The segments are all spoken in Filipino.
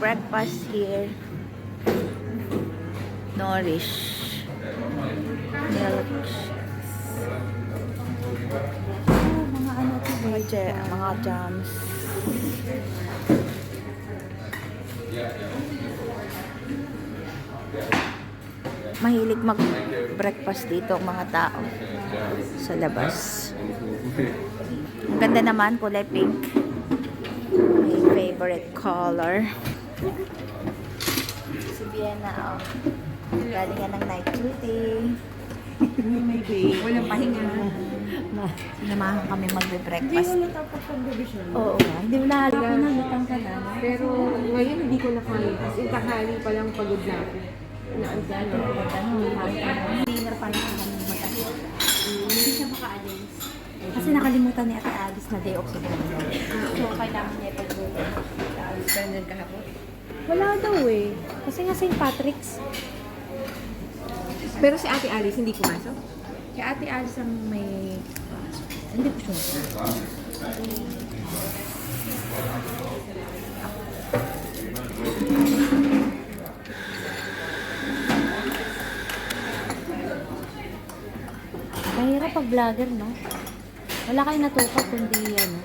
breakfast here. Nourish. Milk. Mga ano ito, mga jams. Mahilig mag-breakfast dito ang mga tao sa labas. Ang ganda naman, kulay pink. My favorite color. Si Vienna, galing nga ng night duty. Walang pahinga. Sinamahan kami magbe-breakfast. Hindi mo natapos siya. Oo, hindi mo nakalimutan ka na. Pero ngayon hindi ko na kaya. Kasi tanghali pa lang pagod na ako. Dinner pa lang kami mag-alis. Hindi siya makaalis. Kasi nakalimutan ni Ate Alice na day off sa Bangladesh. So, kailangan niya pag-luto. Ganyan kahapon. Wala daw eh. Kasi nga St. Patrick's. Pero si Ate Alice hindi pumasok? Kaya Ate Alice ang may... Hindi ko sure. Mahirap pag vlogger, no? Wala kayong natutok kundi ano.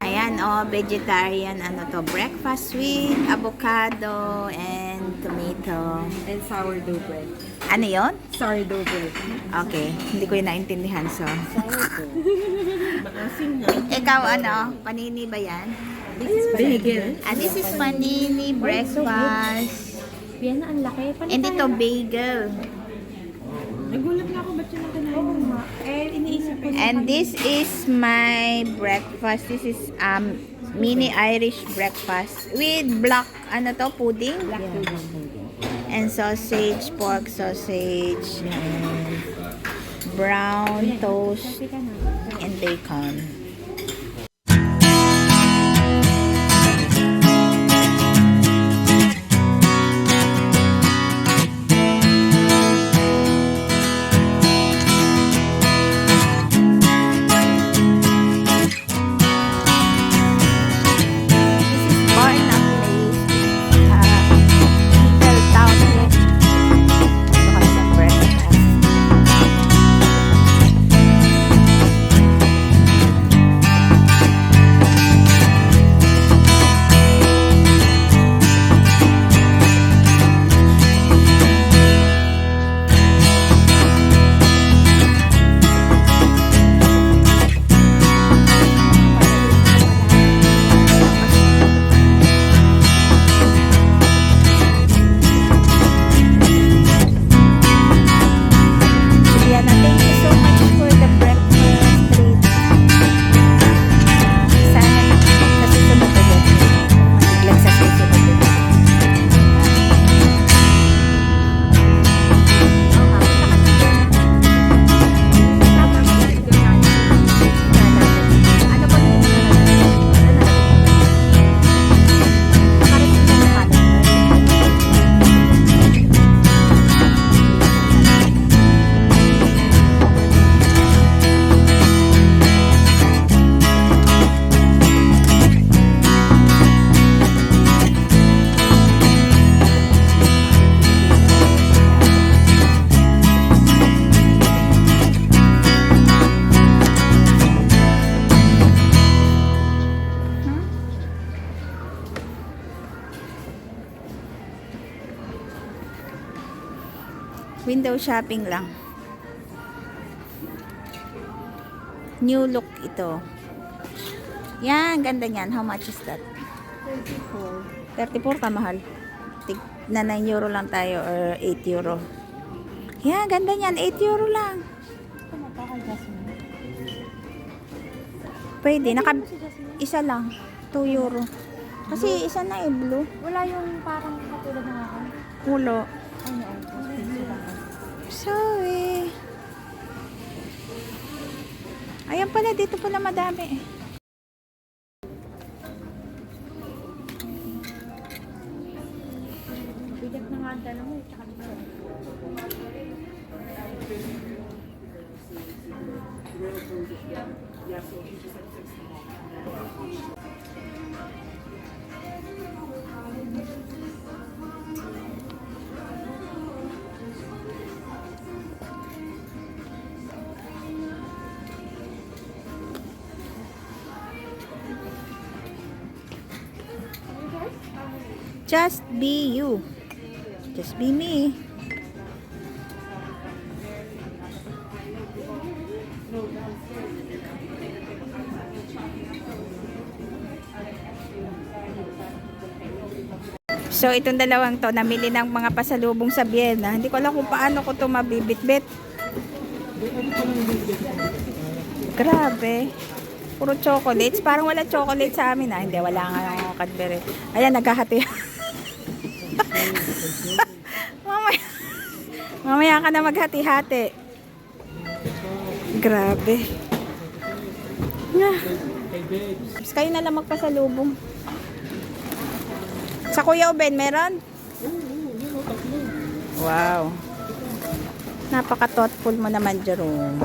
Ayan, vegetarian, ano to, breakfast with avocado and tomato. And sourdough bread. Ano yon? Sourdough bread. Okay, hindi ko yun naintindihan, so. Maasim na. Ikaw, ano, panini ba yan? Bagel. This is panini breakfast. Yan ang laki. And ito, bagel. Nagulat na ako, ba't yun ang kanain mo? Iniisip ko And this is my breakfast. This is mini Irish breakfast with black, ano to, pudding? Black pudding. And sausage, pork sausage, and brown toast, and bacon. Window shopping lang. New look ito. Yan, ganda niyan. How much is that? 34. 34 ka mahal. Na 9 euro lang tayo or 8 euro. Yan, ganda niyan. 8 euro lang. Pwede. Isa lang. 2 euro. Kasi isa na blue. Wala yung parang katulad ng ako. Ulo. Ano? Sorry. Ayan pala, dito pala madami. Bigat na nga ang dala mo. Tsaka dito. Just be you. Just be me. So, itong dalawang to, namili ng mga pasalubong sa Vienna. Hindi ko alam kung paano ko to mabibitbit. Grabe. Puro chocolates. Parang wala chocolate sa amin. Hindi, wala nga yung Cadbury. Ayan, naghahati. mamaya, mamaya ka na maghati-hati. Grabe. Kayo na lang magpasalubong. Sa Kuya Uben, meron? Wow. Napaka-thoughtful mo naman, Jerome.